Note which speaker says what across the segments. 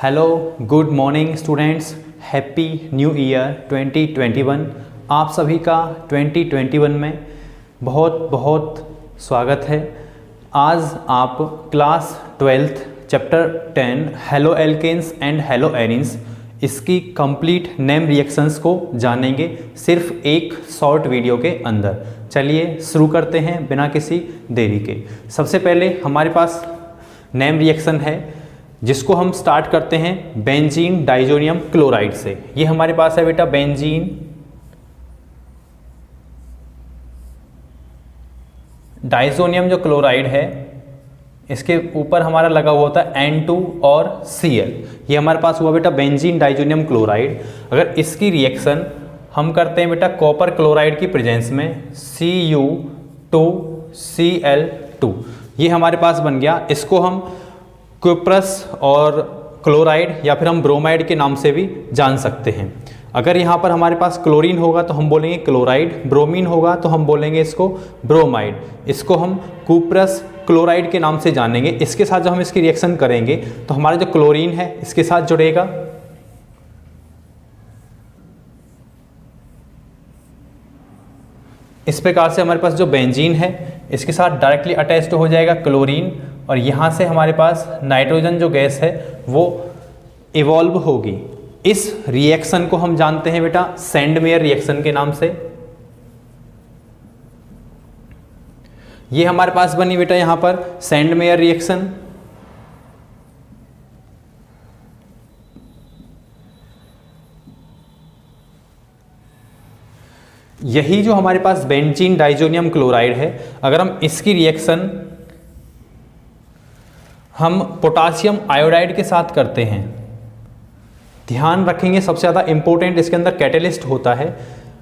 Speaker 1: Hello, good morning students, happy new year 2021। आप सभी का 2021 में बहुत बहुत स्वागत है। आज आप class 12th chapter 10 haloalkanes and haloarenes इसकी कंप्लीट नेम रिएक्शंस को जानेंगे सिर्फ एक शॉर्ट वीडियो के अंदर। चलिए शुरू करते हैं बिना किसी देरी के। सबसे पहले हमारे पास नेम रिएक्शन है जिसको हम स्टार्ट करते हैं बेंजीन डाइजोनियम क्लोराइड से। ये हमारे पास है बेटा बेंजीन डाइजोनियम जो क्लोराइड है, इसके ऊपर हमारा लगा हुआ होता है N2 और Cl। ये हमारे पास हुआ बेटा बेंजीन डाइजोनियम क्लोराइड। अगर इसकी रिएक्शन हम करते हैं बेटा कॉपर क्लोराइड की प्रेजेंस में Cu2Cl2, ये हमारे पास बन गया। इसको हम क्यूप्रस और क्लोराइड या फिर हम ब्रोमाइड के नाम से भी जान सकते हैं। अगर यहाँ पर हमारे पास क्लोरीन होगा तो हम बोलेंगे क्लोराइड, ब्रोमीन होगा तो हम बोलेंगे इसको ब्रोमाइड। इसको हम क्यूप्रस क्लोराइड के नाम से जानेंगे। इसके साथ जब हम इसकी रिएक्शन करेंगे तो हमारा जो क्लोरीन है इसके साथ जुड़ेगा, इस प्रकार से हमारे पास जो बेंजीन है इसके साथ डायरेक्टली अटैच्ड हो जाएगा क्लोरीन, और यहाँ से हमारे पास नाइट्रोजन जो गैस है वो इवॉल्व होगी। इस रिएक्शन को हम जानते हैं बेटा सैंडमेयर रिएक्शन के नाम से। ये हमारे पास बनी बेटा यहाँ पर सैंडमेयर रिएक्शन। यही जो हमारे पास बेंजीन डाइजोनियम क्लोराइड है, अगर हम इसकी रिएक्शन हम पोटासियम आयोडाइड के साथ करते हैं, ध्यान रखेंगे सबसे ज़्यादा इंपॉर्टेंट इसके अंदर कैटेलिस्ट होता है।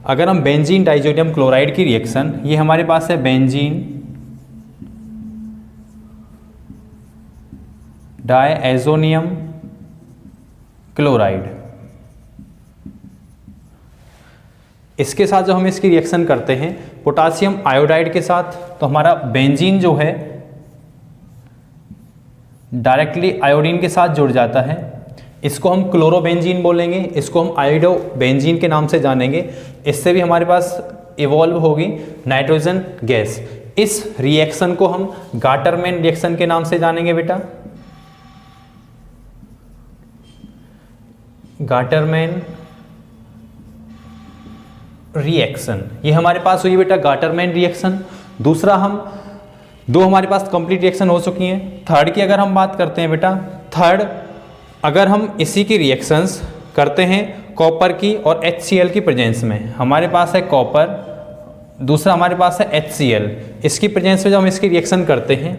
Speaker 1: अगर हम बेंजीन डाइजोनियम क्लोराइड की रिएक्शन, ये हमारे पास है बेंजीन डायएजोनियम क्लोराइड, इसके साथ जब हम इसकी रिएक्शन करते हैं पोटासियम आयोडाइड के साथ, तो हमारा बेंजीन जो है डायरेक्टली आयोडीन के साथ जुड़ जाता है। इसको हम क्लोरोबेंजीन बोलेंगे, इसको हम आयोडोबेंजीन के नाम से जानेंगे। इससे भी हमारे पास इवॉल्व होगी नाइट्रोजन गैस। इस रिएक्शन को हम गाटरमैन रिएक्शन के नाम से जानेंगे बेटा, गाटरमैन रिएक्शन। ये हमारे पास हुई बेटा गाटरमैन रिएक्शन। दूसरा हम दो हमारे पास कंप्लीट रिएक्शन हो चुकी हैं। थर्ड की अगर हम बात करते हैं बेटा, थर्ड अगर हम इसी की रिएक्शंस करते हैं कॉपर की और HCl की प्रेजेंस में, हमारे पास है कॉपर, दूसरा हमारे पास है HCl। इसकी प्रेजेंस में जब हम इसकी रिएक्शन करते हैं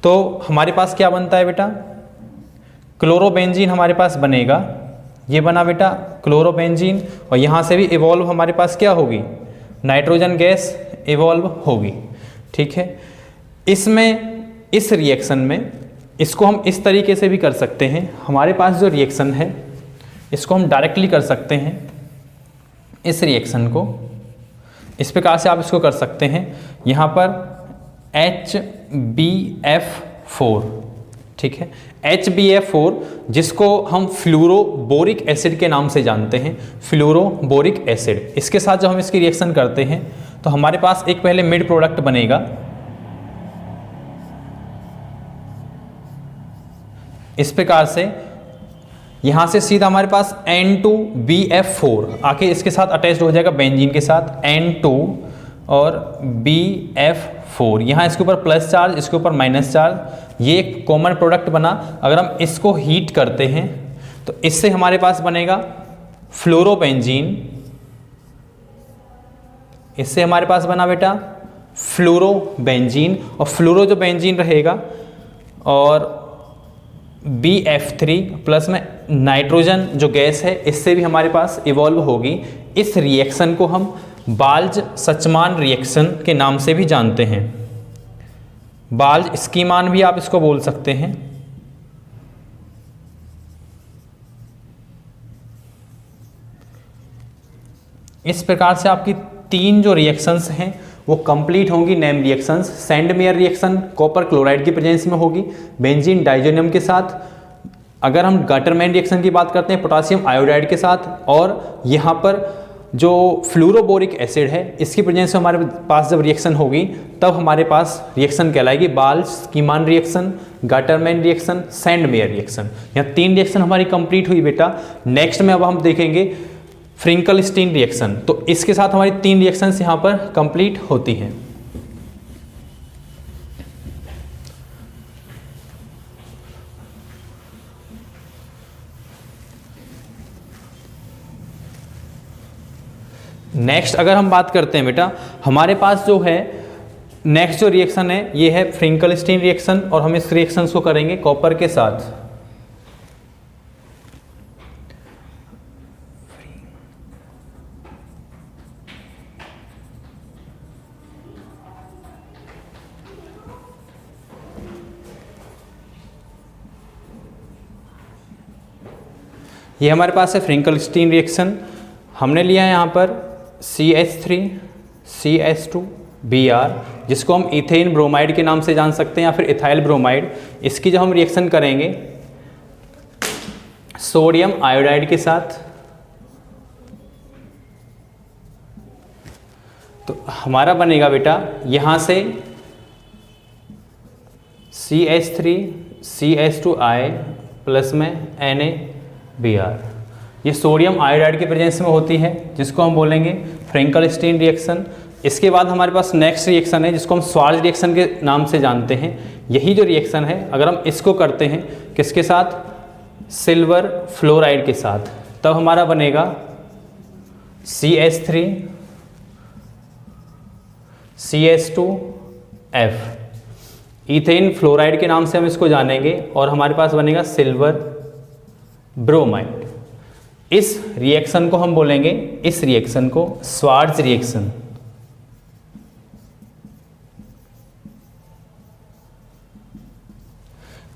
Speaker 1: तो हमारे पास क्या बनता है बेटा, क्लोरोबेंजीन हमारे पास बनेगा। ये बना बेटा क्लोरोबेंजीन, और यहाँ से भी इवॉल्व हमारे पास क्या होगी, नाइट्रोजन गैस इवॉल्व होगी। ठीक है, इसमें इस रिएक्शन में इसको हम इस तरीके से भी कर सकते हैं। हमारे पास जो रिएक्शन है इसको हम डायरेक्टली कर सकते हैं। इस रिएक्शन को इस प्रकार से आप इसको कर सकते हैं, यहाँ पर HbF4, ठीक है, HbF4 जिसको हम फ्लूरोबोरिक एसिड के नाम से जानते हैं, फ्लूरोबोरिक एसिड। इसके साथ जब हम इसकी रिएक्शन करते हैं तो हमारे पास एक पहले मिड प्रोडक्ट बनेगा। इस प्रकार से यहां से सीधा हमारे पास N2BF4 आके इसके साथ अटैच्ड हो जाएगा बेंजीन के साथ, N2 और BF4। यहाँ इसके ऊपर प्लस चार्ज, इसके ऊपर माइनस चार्ज, ये एक कॉमन प्रोडक्ट बना। अगर हम इसको हीट करते हैं तो इससे हमारे पास बनेगा फ्लोरोबेंजीन। इससे हमारे पास बना बेटा फ्लोरोबेंजीन, और फ्लोरो जो बेंजीन रहेगा और BF3 प्लस में नाइट्रोजन जो गैस है इससे भी हमारे पास इवॉल्व होगी। इस रिएक्शन को हम बाल्ज-सचमान रिएक्शन के नाम से भी जानते हैं, बाल्ज-स्कीमान भी आप इसको बोल सकते हैं। इस प्रकार से आपकी तीन जो रिएक्शंस हैं वो कंप्लीट होंगी name reactions. Sandmeyer reaction copper chloride की प्रेजेंस में होगी बेंजीन डाइजोनियम के साथ, अगर हम गाटरमैन रिएक्शन की बात करते हैं पोटासियम आयोडाइड के साथ, और यहाँ पर जो फ्लूरोबोरिक एसिड है इसकी प्रेजेंस में हमारे पास जब रिएक्शन होगी तब हमारे पास रिएक्शन कहलाएगी Balz Schiemann reaction, Gattermann reaction, Sandmeyer reaction. यहाँ 3 रिएक्शन हमारी कंप्लीट हुई बेटा। नेक्स्ट में अब हम देखेंगे फ्रिंकल-स्टीन रिएक्शन। तो इसके साथ हमारी 3 रिएक्शंस यहाँ पर कंप्लीट होती हैं। नेक्स्ट अगर हम बात करते हैं बेटा, हमारे पास जो है नेक्स्ट जो रिएक्शन है ये है फ्रिंकल-स्टीन रिएक्शन, और हम इस रिएक्शन को करेंगे कॉपर के साथ। ये हमारे पास है फ्रिंकल-स्टीन रिएक्शन। हमने लिया है यहाँ पर CH3 CH2 Br, जिसको हम इथेन ब्रोमाइड के नाम से जान सकते हैं या फिर इथाइल ब्रोमाइड। इसकी जब हम रिएक्शन करेंगे सोडियम आयोडाइड के साथ, तो हमारा बनेगा बेटा यहाँ से CH3 CH2I प्लस में NaBr। ये सोडियम आयोडाइड के प्रेजेंस में होती है, जिसको हम बोलेंगे फ्रिंकल-स्टीन रिएक्शन। इसके बाद हमारे पास नेक्स्ट रिएक्शन है जिसको हम स्वार्ज रिएक्शन के नाम से जानते हैं। यही जो रिएक्शन है अगर हम इसको करते हैं किसके साथ, सिल्वर फ्लोराइड के साथ, तब हमारा बनेगा CH3 CH2F। इथेन फ्लोराइड के नाम से हम इसको जानेंगे और हमारे पास बनेगा सिल्वर ब्रोमाइड। इस रिएक्शन को हम बोलेंगे, इस रिएक्शन को स्वार्ज रिएक्शन।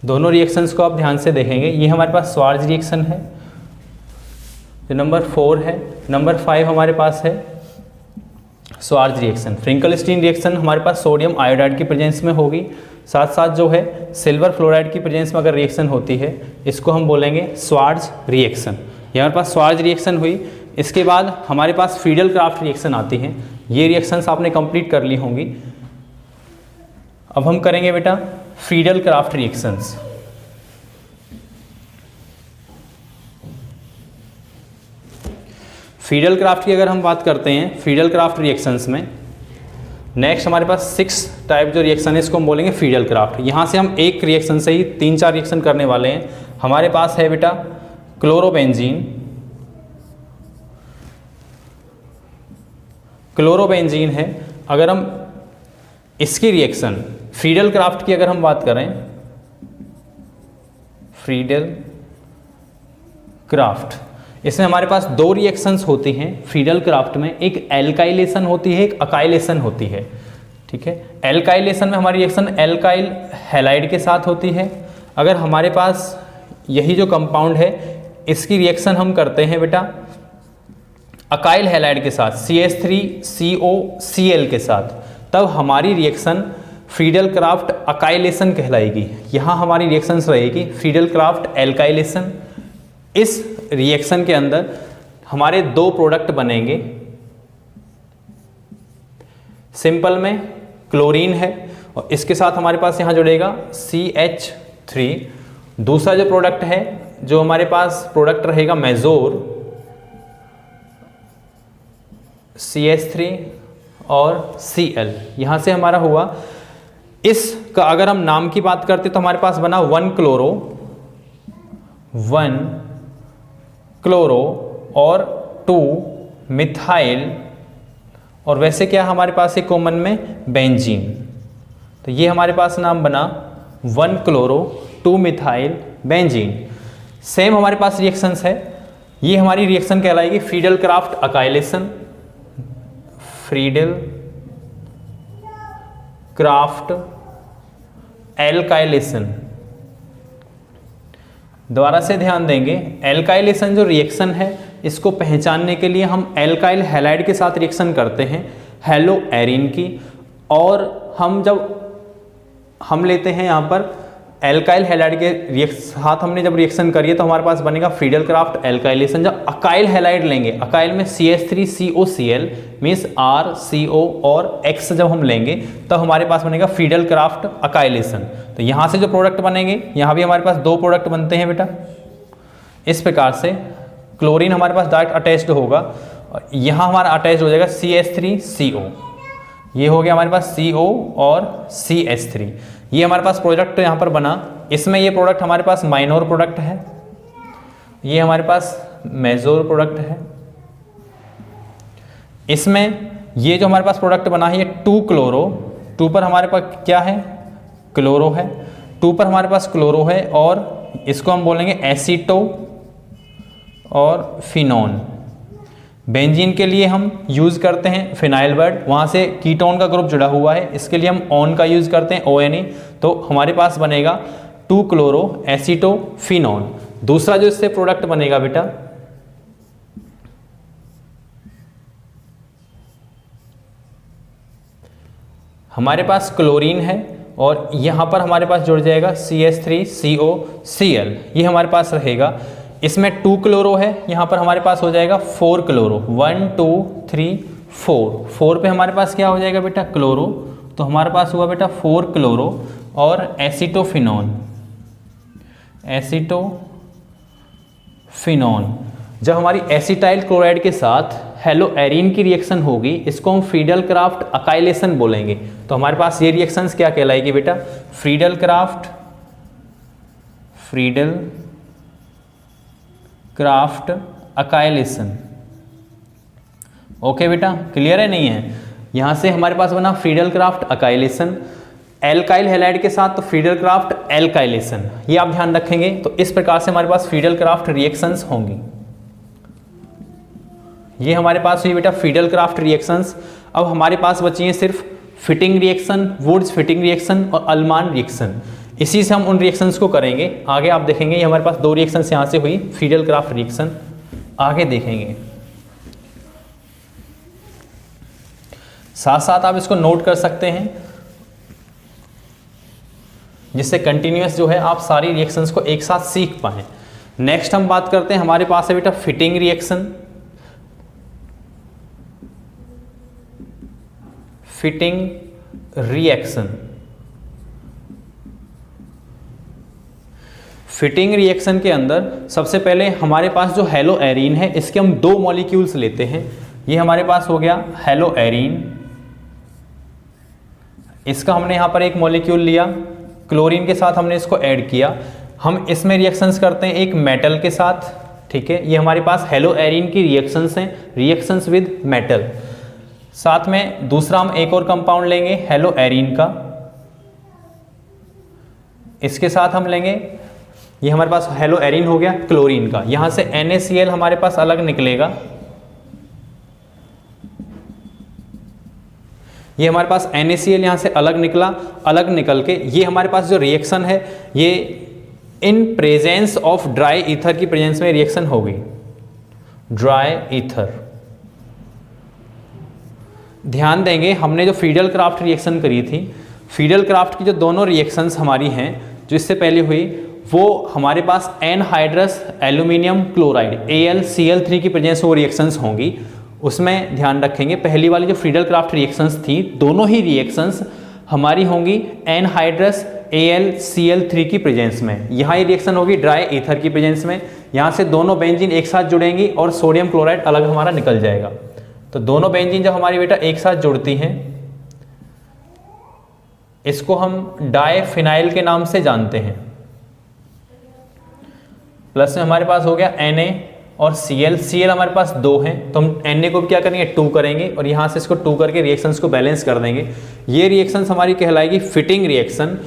Speaker 1: दोनों रिएक्शंस को आप ध्यान से देखेंगे। ये हमारे पास स्वार्ज रिएक्शन है जो नंबर 4 है। नंबर 5 हमारे पास है स्वार्ज रिएक्शन। फ्रिंकल-स्टीन रिएक्शन हमारे पास सोडियम आयोडाइड की प्रेजेंस में होगी, साथ साथ जो है सिल्वर फ्लोराइड की प्रेजेंस में अगर रिएक्शन होती है इसको हम बोलेंगे स्वार्ज रिएक्शन। ये हमारे पास स्वार्ज रिएक्शन हुई। इसके बाद हमारे पास फ्रीडल-क्राफ्ट रिएक्शन आती हैं। ये रिएक्शंस आपने कंप्लीट कर ली होंगी। अब हम करेंगे बेटा फ्रीडल-क्राफ्ट रिएक्शंस। फ्रीडल-क्राफ्ट की अगर हम बात करते हैं फ्रीडल-क्राफ्ट रिएक्शंस में, नेक्स्ट हमारे पास 6 टाइप जो रिएक्शन है इसको हम बोलेंगे फ्रीडल-क्राफ्ट। यहाँ से हम एक रिएक्शन से ही 3-4 रिएक्शन करने वाले हैं। हमारे पास है बेटा क्लोरोबेंजीन। क्लोरोबेंजीन है। अगर हम इसकी रिएक्शन फ्रीडल-क्राफ्ट की अगर हम बात करें, फ्रीडल-क्राफ्ट, इसमें हमारे पास 2 रिएक्शंस होती हैं फ्रीडल-क्राफ्ट में। एक एल्काइलेशन होती है, एक अकाइलेशन होती है। ठीक है, एल्काइलेशन में हमारी रिएक्शन एल्काइल हैलाइड के साथ होती है। अगर हमारे पास यही जो कंपाउंड है इसकी रिएक्शन हम करते हैं बेटा अकाइल हैलाइड के साथ, CH3COCl के साथ, तब हमारी रिएक्शन फ्रीडल-क्राफ्ट अकाइलेशन कहलाएगी। यहाँ हमारी रिएक्शंस रहेगी फ्रीडल-क्राफ्ट एल्काइलेशन। इस रिएक्शन के अंदर हमारे 2 प्रोडक्ट बनेंगे। सिंपल में क्लोरीन है और इसके साथ हमारे पास यहाँ जुड़ेगा CH3। दूसरा जो प्रोडक्ट है, जो हमारे पास प्रोडक्ट रहेगा मेजोर, CH3 और Cl, यहाँ से हमारा हुआ। इसका अगर हम नाम की बात करते तो हमारे पास बना 1-क्लोरो, 1-क्लोरो और 2-मिथाइल, और वैसे क्या हमारे पास एक कॉमन में बेंजीन। तो ये हमारे पास नाम बना 1-क्लोरो 2-मिथाइल बेंजीन। सेम हमारे पास रिएक्शंस है। ये हमारी रिएक्शन कहलाएगी फ्रीडल-क्राफ्ट अकाइलेशन, फ्रीडल-क्राफ्ट एल्काइलेशन। दोबारा से ध्यान देंगे, एल्काइलेशन जो रिएक्शन है इसको पहचानने के लिए हम एल्काइल हैलाइड के साथ रिएक्शन करते हैं हेलो एरिन की, और हम जब हम लेते हैं यहाँ पर एल्काइल हैलाइड के साथ हमने जब रिएक्शन करी है तो हमारे पास बनेगा फ्रीडल क्राफ्ट एल्काइलेशन। जब अकाइल हैलाइड लेंगे, अकाइल में CH3COCl मीन्स RCO और X जब हम लेंगे तब हमारे पास बनेगा फ्रीडल क्राफ्ट अकाइलेशन। तो यहाँ से जो प्रोडक्ट बनेंगे, यहाँ भी हमारे पास 2 प्रोडक्ट बनते हैं बेटा। इस प्रकार से क्लोरीन हमारे पास डायरेक्ट अटैच्ड होगा, यहाँ हमारा अटैच हो जाएगा CH3CO, ये हो गया हमारे पास CO और CH3। ये हमारे पास प्रोडक्ट यहाँ पर बना। इसमें ये प्रोडक्ट हमारे पास माइनर प्रोडक्ट है, ये हमारे पास मेजर प्रोडक्ट है। इसमें ये जो हमारे पास प्रोडक्ट बना है ये 2 क्लोरो, 2 पर हमारे पास क्या है, क्लोरो है, 2 पर हमारे पास क्लोरो है और इसको हम बोलेंगे एसीटो और फिनोन। बेंजीन के लिए हम यूज़ करते हैं फिनाइल वर्ड, वहाँ से कीटोन का ग्रुप जुड़ा हुआ है, इसके लिए हम ऑन का यूज़ करते हैं ONA। तो हमारे पास बनेगा 2 क्लोरो एसीटो फिनोन। दूसरा जो इससे प्रोडक्ट बनेगा बेटा, हमारे पास क्लोरीन है और यहाँ पर हमारे पास जुड़ जाएगा CH3COCl, ये हमारे पास रहेगा। इसमें 2 क्लोरो है, यहाँ पर हमारे पास हो जाएगा 4 क्लोरो, 1 2 3 4, 4 पे हमारे पास क्या हो जाएगा बेटा, क्लोरो। तो हमारे पास हुआ बेटा 4 क्लोरो और एसीटोफिनोन, एसीटोफिनोन। जब हमारी एसिटाइल क्लोराइड के साथ हेलो एरीन की रिएक्शन होगी, इसको हम फ्रीडल क्राफ्ट अकाइलेशन बोलेंगे। तो हमारे पास ये रिएक्शंस क्या कहलाएगी बेटा, फ्रीडल क्राफ्ट अकाइलेशन। ओके बेटा, क्लियर है नहीं है? यहाँ से हमारे पास बना फ्रीडल क्राफ्ट अकाइलेशन, एल्काइल हैलाइड के साथ तो फ्रीडल क्राफ्ट एल्काइलेशन, ये आप ध्यान रखेंगे। तो इस प्रकार से हमारे पास फ्रीडल क्राफ्ट रिएक्शंस होंगी। ये हमारे पास हुई बेटा फ्रीडल क्राफ्ट रिएक्शंस। अब हमारे पास बची हैं सिर्फ Fittig reaction, Wurtz Fittig reaction और अल्मान रिएक्शन। इसी से हम उन रिएक्शंस को करेंगे। आगे आप देखेंगे ये हमारे पास 2 रिएक्शंस यहाँ से हुई, फ्रीडल क्राफ्ट रिएक्शन आगे देखेंगे। साथ साथ आप इसको नोट कर सकते हैं, जिससे कंटिन्यूअस जो है आप सारी रिएक्शंस को एक साथ सीख पाएं। नेक्स्ट हम बात करते हैं, हमारे पास है बेटा fitting reaction. Fitting reaction, fitting reaction के अंदर सबसे पहले हमारे पास जो हेलो एरीन है, इसके हम 2 मॉलिक्यूल्स लेते हैं। ये हमारे पास हो गया हेलो एरीन, इसका हमने यहाँ पर एक मॉलिक्यूल लिया, क्लोरीन के साथ हमने इसको ऐड किया। हम इसमें रिएक्शंस करते हैं एक मेटल के साथ, ठीक है। ये हमारे पास हेलो एरीन की रिएक्शंस हैं, रिएक्शंस विद मेटल। साथ में दूसरा हम एक और कंपाउंड लेंगे हेलो एरीन का, इसके साथ हम लेंगे, ये हमारे पास हेलो एरीन हो गया क्लोरीन का। यहां से NaCl हमारे पास अलग निकलेगा, ये हमारे पास NaCl यहां से अलग निकला। अलग निकल के ये हमारे पास जो रिएक्शन है, ये in presence of dry ether की प्रेजेंस में रिएक्शन होगी, ड्राई ईथर। ध्यान देंगे, हमने जो फ्रीडल क्राफ्ट रिएक्शन करी थी, फ्रीडल क्राफ्ट की जो दोनों रिएक्शंस हमारी हैं जो इससे पहले हुई, वो हमारे पास एनहाइड्रस एल्यूमिनियम क्लोराइड AlCl3 की प्रेजेंस वो रिएक्शंस होंगी। उसमें ध्यान रखेंगे, पहली वाली जो फ्रीडल क्राफ्ट रिएक्शंस थी, दोनों ही रिएक्शंस हमारी होंगी एनहाइड्रस AlCl3 की प्रेजेंस में। यहाँ ये रिएक्शन होगी ड्राई ईथर की प्रेजेंस में। यहाँ से दोनों बेंजीन एक साथ जुड़ेंगी और सोडियम क्लोराइड अलग हमारा निकल जाएगा। तो दोनों बेंजीन जब हमारी बेटा एक साथ जुड़ती हैं, इसको हम डाइफिनाइल के नाम से जानते हैं। प्लस में हमारे पास हो गया Na और Cl हमारे पास 2 हैं, तो हम Na को भी क्या करेंगे 2 करेंगे और यहाँ से इसको 2 करके रिएक्शंस को बैलेंस कर देंगे। ये रिएक्शंस हमारी कहलाएगी फिटिंग रिएक्शन।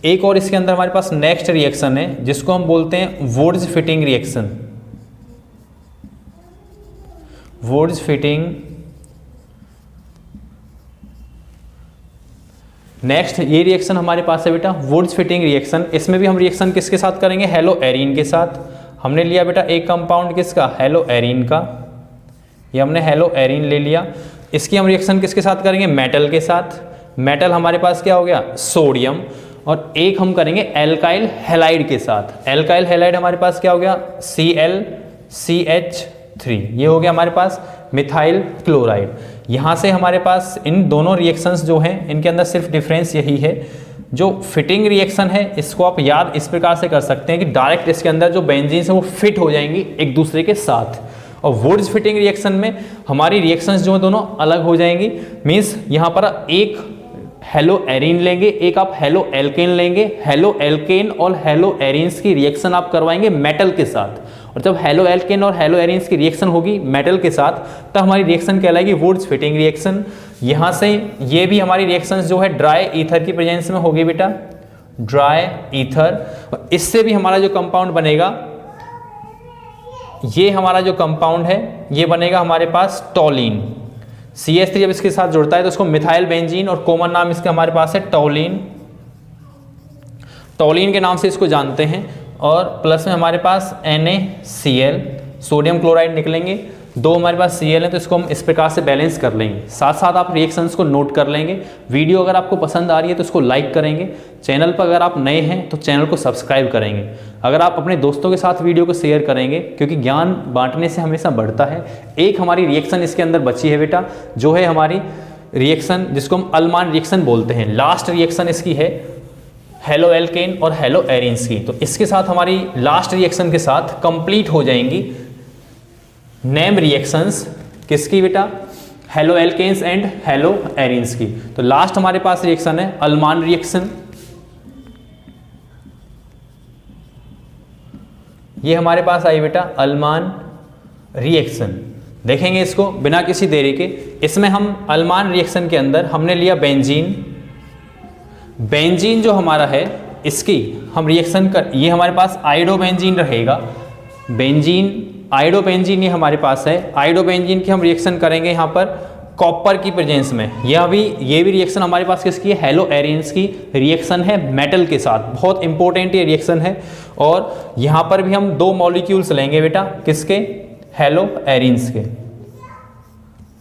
Speaker 1: एक और इसके अंदर हमारे पास नेक्स्ट रिएक्शन है जिसको हम बोलते हैं Wurtz Fittig reaction. Wurtz Fittig, next ये रिएक्शन हमारे पास है बेटा वुड्स फिटिंग रिएक्शन। इसमें भी हम रिएक्शन किसके साथ करेंगे, हेलो एरीन के साथ। हमने लिया बेटा एक कंपाउंड किसका, हेलो एरीन का, ये हमने हेलो एरीन ले लिया। इसकी हम रिएक्शन किसके साथ करेंगे, मेटल के साथ। मेटल हमारे पास क्या हो गया, सोडियम। और एक हम करेंगे एल्काइल हैलाइड के साथ। एल्काइल हैलाइड हमारे पास क्या हो गया, ClCH3, ये हो गया हमारे पास मिथाइल क्लोराइड। यहाँ से हमारे पास इन दोनों रिएक्शंस जो हैं इनके अंदर सिर्फ डिफरेंस यही है, जो फिटिंग रिएक्शन है इसको आप याद इस प्रकार से कर सकते हैं कि डायरेक्ट इसके अंदर जो बेंजीन्स है वो फिट हो जाएंगी एक दूसरे के साथ, और वुड्स फिटिंग रिएक्शन में हमारी रिएक्शंस जो है दोनों अलग हो जाएंगी। मीन्स यहाँ पर एक हेलो एरीन लेंगे, एक आप हेलो एल्केन लेंगे, हेलो एल्केन और हेलो एरीन्स की रिएक्शन आप करवाएंगे मेटल के साथ, और जब हेलो एल्केन और हेलो एरीन्स की रिएक्शन होगी मेटल के साथ तब हमारी रिएक्शन कहलाएगी वुड्स फिटिंग रिएक्शन। यहाँ से ये भी हमारी रिएक्शंस जो है ड्राई ईथर की प्रेजेंस में होगी बेटा, ड्राई ईथर। और इससे भी हमारा जो कंपाउंड बनेगा, ये हमारा जो कंपाउंड है ये बनेगा हमारे पास टॉलिन। CH3 जब इसके साथ जुड़ता है तो उसको मिथाइल बेंजीन, और कॉमन नाम इसका हमारे पास है टॉलिन। टॉलिन के नाम से इसको जानते हैं। और प्लस में हमारे पास NaCl, सोडियम क्लोराइड निकलेंगे, दो हमारे पास Cl है तो इसको हम इस प्रकार से बैलेंस कर लेंगे। साथ साथ आप रिएक्शंस को नोट कर लेंगे। वीडियो अगर आपको पसंद आ रही है तो इसको लाइक करेंगे। चैनल पर अगर आप नए हैं तो चैनल को सब्सक्राइब करेंगे। अगर आप अपने दोस्तों के साथ वीडियो को शेयर करेंगे, क्योंकि ज्ञान बांटने से हमेशा बढ़ता है। एक हमारी रिएक्शन इसके अंदर बची है बेटा, जो है हमारी रिएक्शन जिसको हम अलमान रिएक्शन बोलते हैं। लास्ट रिएक्शन इसकी है हेलो एल्केन और हेलो एरीन्स की। तो इसके साथ हमारी लास्ट रिएक्शन के साथ कंप्लीट हो जाएंगी नेम रिएक्शंस किसकी बेटा, haloalkanes and haloarenes की। तो लास्ट हमारे पास रिएक्शन है अलमान रिएक्शन। ये हमारे पास आई बेटा अलमान रिएक्शन। देखेंगे इसको बिना किसी देरी के। इसमें हम अलमान रिएक्शन के अंदर हमने लिया बेंजीन। बेंजीन जो हमारा है इसकी हम रिएक्शन कर, ये हमारे पास आइडोबेंजीन रहेगा। बेंजीन आइडोबेंजीन ये हमारे पास है। आइडोबेंजीन की हम रिएक्शन करेंगे यहाँ पर कॉपर की प्रेजेंस में। ये भी रिएक्शन हमारे पास किसकी है, हेलो एरीन्स की रिएक्शन है मेटल के साथ। बहुत इंपॉर्टेंट ये रिएक्शन है। और यहाँ पर भी हम दो मॉलिक्यूल्स लेंगे बेटा, किसके, हेलो एरीन्स के।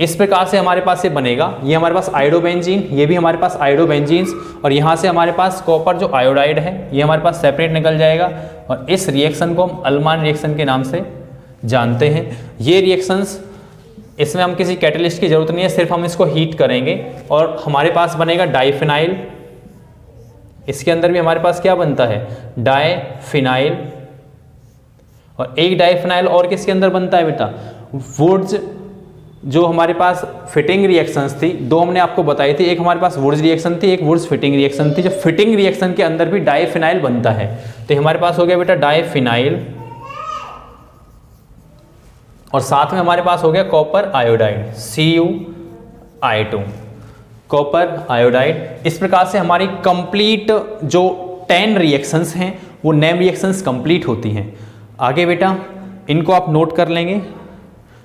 Speaker 1: इस प्रकार से हमारे पास ये बनेगा। ये हमारे पास आइडोबेंजीन, ये भी हमारे पास आइडोबेंजीन्स, और यहाँ से हमारे पास कॉपर जो आयोडाइड है ये हमारे पास सेपरेट निकल जाएगा। और इस रिएक्शन को हम अलमान रिएक्शन के नाम से जानते हैं। ये रिएक्शंस, इसमें हम किसी कैटलिस्ट की जरूरत नहीं है, सिर्फ हम इसको हीट करेंगे और हमारे पास बनेगा डाइफिनाइल। इसके अंदर भी हमारे पास क्या बनता है, डाइफिनाइल। और एक डाइफिनाइल और किसके अंदर बनता है बेटा, वुड्स। जो हमारे पास फिटिंग रिएक्शंस थी दो हमने आपको बताई थी, एक हमारे पास वुड्स रिएक्शन थी, एक वुड्स फिटिंग रिएक्शन थी। जो फिटिंग रिएक्शन के अंदर भी डाइफिनाइल बनता है। तो हमारे पास हो गया बेटा डाइफिनाइल, और साथ में हमारे पास हो गया copper iodide, Cu(I2), copper iodide. इस प्रकार से हमारी कंप्लीट जो 10 रिएक्शंस हैं वो नेम रिएक्शंस कंप्लीट होती हैं। आगे बेटा इनको आप नोट कर लेंगे।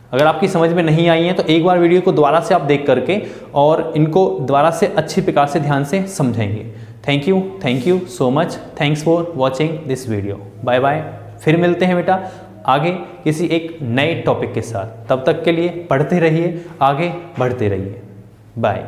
Speaker 1: अगर आपकी समझ में नहीं आई है तो एक बार वीडियो को दोबारा से आप देख करके और इनको दोबारा से अच्छी प्रकार से ध्यान से समझेंगे। Thank you so much. Thanks for watching this video. Bye bye. फिर मिलते हैं बेटा आगे किसी एक नए टॉपिक के साथ। तब तक के लिए पढ़ते रहिए, आगे बढ़ते रहिए। बाय।